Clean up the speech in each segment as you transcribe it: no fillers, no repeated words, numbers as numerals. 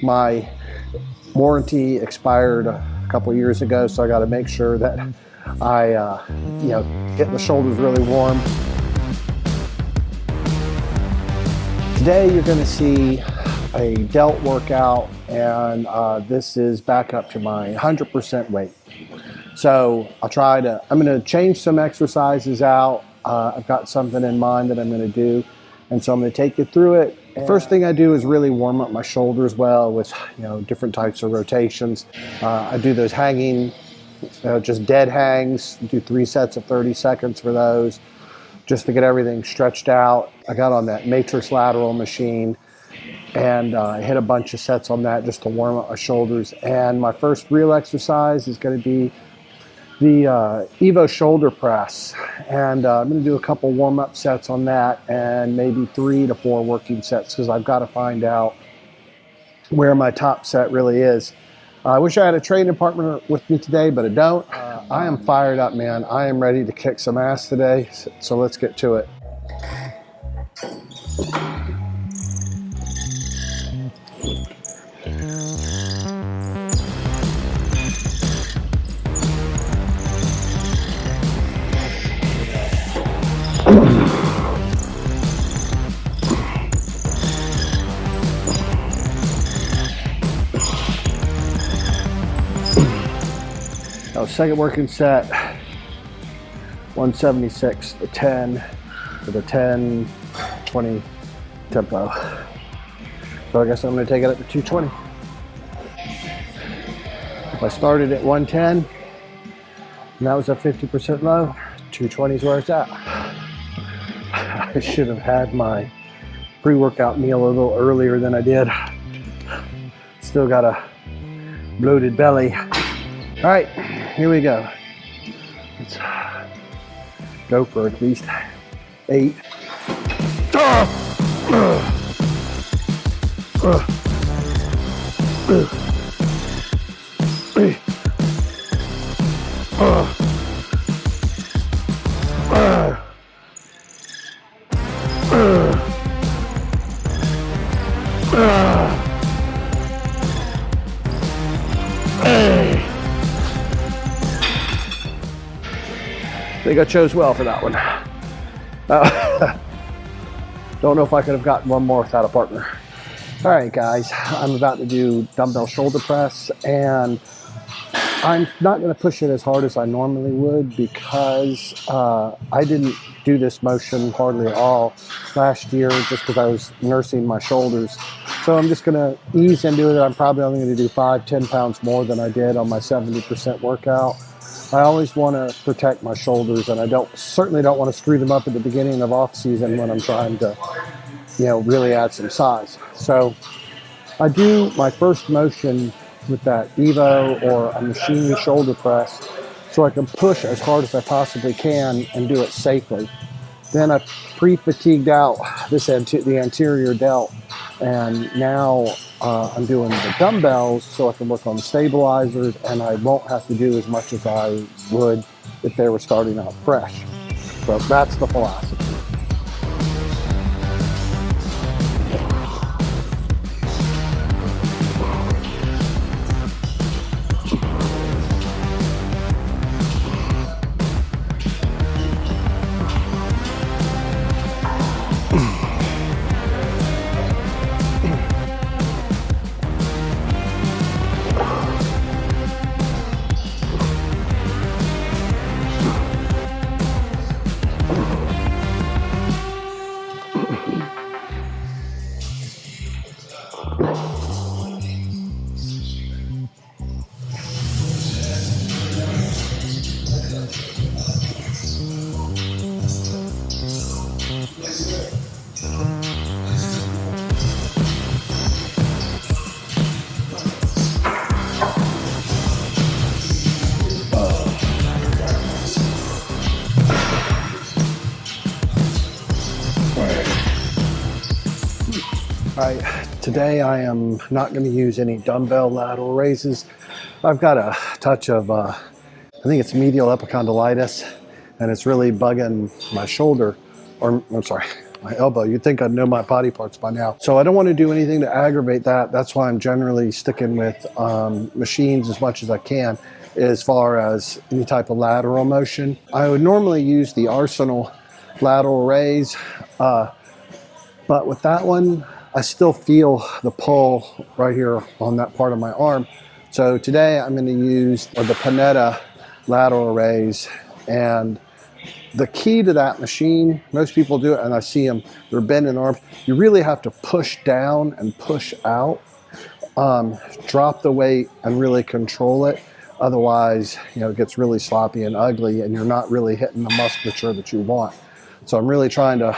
My warranty expired a couple years ago, so I got to make sure that I, get the shoulders really warm. Today you're going to see a delt workout, and this is back up to my 100% weight. So I'm going to change some exercises out. I've got something in mind that I'm going to do, and so I'm going to take you through it. The first thing I do is really warm up my shoulders well with different types of rotations. I do those hanging, just dead hangs, do 3 sets of 30 seconds for those, just to get everything stretched out. I got on that matrix lateral machine, and I hit a bunch of sets on that just to warm up my shoulders. And my first real exercise is going to be the Evo shoulder press, and I'm going to do a couple warm-up sets on that, and maybe 3 to 4 working sets, because I've got to find out where my top set really is. I wish I had a training partner with me today, but I don't. I am fired up, man. I am ready to kick some ass today, so let's get to it. Second working set, 176, the 10, with a 10, 20 tempo. So I guess I'm going to take it up to 220. If I started at 110, and that was a 50% low, 220 is where it's at. I should have had my pre-workout meal a little earlier than I did. Still got a bloated belly. All right, here we go. Let's go for at least 8. I think I chose well for that one. Don't know if I could have gotten one more without a partner. All right, guys, I'm about to do dumbbell shoulder press, and I'm not going to push it as hard as I normally would, because I didn't do this motion hardly at all last year just because I was nursing my shoulders. So I'm just going to ease into it. I'm probably only going to do 5-10 pounds more than I did on my 70% workout. I always want to protect my shoulders, and I certainly don't want to screw them up at the beginning of off season when I'm trying to, really add some size. So I do my first motion with that Evo or a machine shoulder press, so I can push as hard as I possibly can and do it safely. Then I pre-fatigued out the anterior delt, and now I'm doing the dumbbells so I can work on the stabilizers, and I won't have to do as much as I would if they were starting out fresh. So that's the philosophy. All right, today I am not going to use any dumbbell lateral raises. I've got a touch of, I think it's medial epicondylitis, and it's really bugging my shoulder, or I'm sorry, my elbow. You'd think I'd know my body parts by now. So I don't want to do anything to aggravate that. That's why I'm generally sticking with machines as much as I can as far as any type of lateral motion. I would normally use the Arsenal lateral raise, but with that one, I still feel the pull right here on that part of my arm. So today I'm going to use the Panetta lateral raise. And the key to that machine, most people do it, and I see them, they're bending arms. You really have to push down and push out, drop the weight and really control it. Otherwise, you know, it gets really sloppy and ugly and you're not really hitting the musculature that you want. So I'm really trying to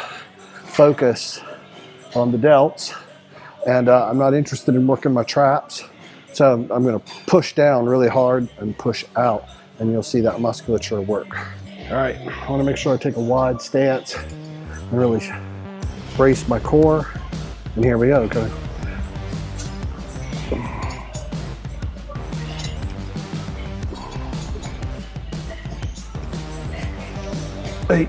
focus on the delts, and I'm not interested in working my traps. So I'm going to push down really hard and push out, and you'll see that musculature work. All right, I want to make sure I take a wide stance and really brace my core. And here we go. Okay. 8,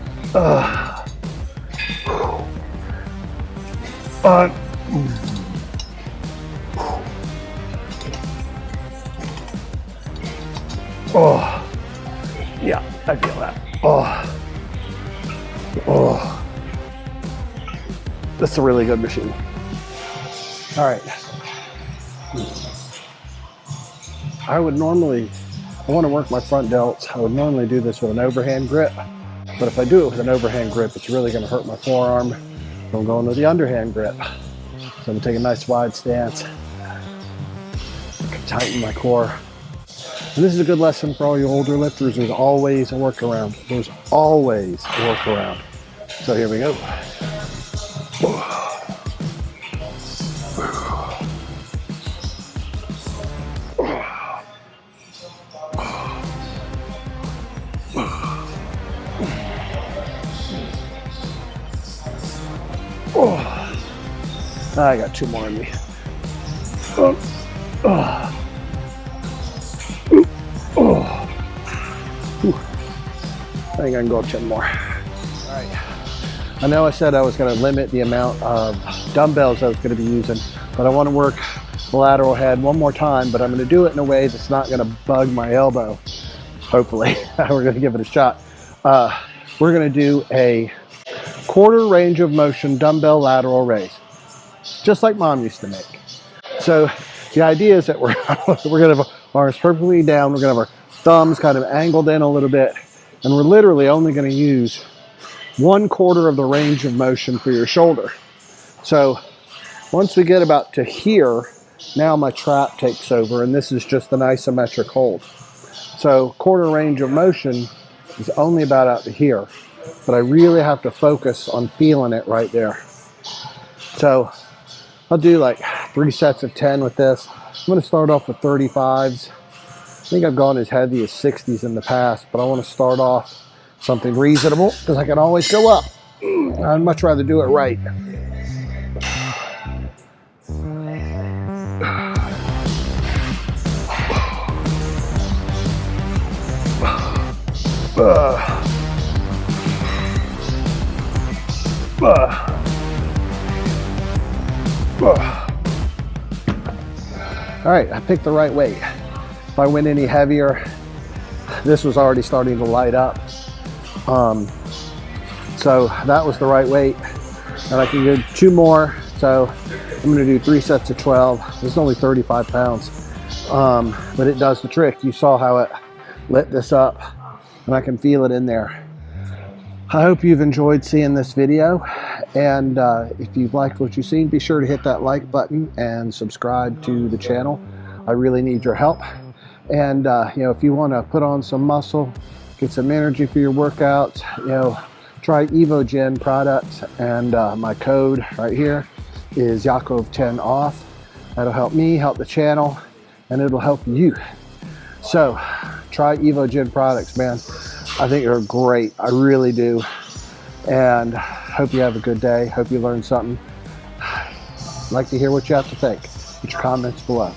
5. Oh, yeah, I feel that. Oh, oh, that's a really good machine. All right. I want to work my front delts. I would normally do this with an overhand grip, but if I do it with an overhand grip, it's really going to hurt my forearm. So I'm going with the underhand grip. So I'm going to take a nice wide stance, tighten my core. And this is a good lesson for all you older lifters. There's always a workaround. There's always a workaround. So here we go. I got 2 more in me. I think I can go up 10 more. All right. I know I said I was going to limit the amount of dumbbells I was going to be using, but I want to work the lateral head one more time, but I'm going to do it in a way that's not going to bug my elbow, hopefully. We're going to give it a shot. We're going to do a quarter range of motion dumbbell lateral raise, just like Mom used to make. So the idea is that we're going to have our arms perfectly down. We're going to have our thumbs kind of angled in a little bit, and we're literally only going to use 1/4 of the range of motion for your shoulder. So once we get about to here, now my trap takes over, and this is just an isometric hold. So quarter range of motion is only about out to here, but I really have to focus on feeling it right there. So I'll do like 3 sets of 10 with this. I'm going to start off with 35s. I think I've gone as heavy as 60s in the past, but I want to start off something reasonable because I can always go up. I'd much rather do it right. All right, I picked the right weight. If I went any heavier, this was already starting to light up. So that was the right weight. And I can do 2 more. So I'm gonna do 3 sets of 12. This is only 35 pounds, but it does the trick. You saw how it lit this up, and I can feel it in there. I hope you've enjoyed seeing this video, and if you've liked what you've seen, be sure to hit that like button and subscribe to the channel. I really need your help. And you know, if you want to put on some muscle, get some energy for your workouts, you know, try Evogen products, and my code right here is Yakov10 off. That'll help me, help the channel, and it'll help you. So try Evogen products, man. I think they're great. I really do. And hope you have a good day. Hope you learned something. I'd like to hear what you have to think. Put your comments below.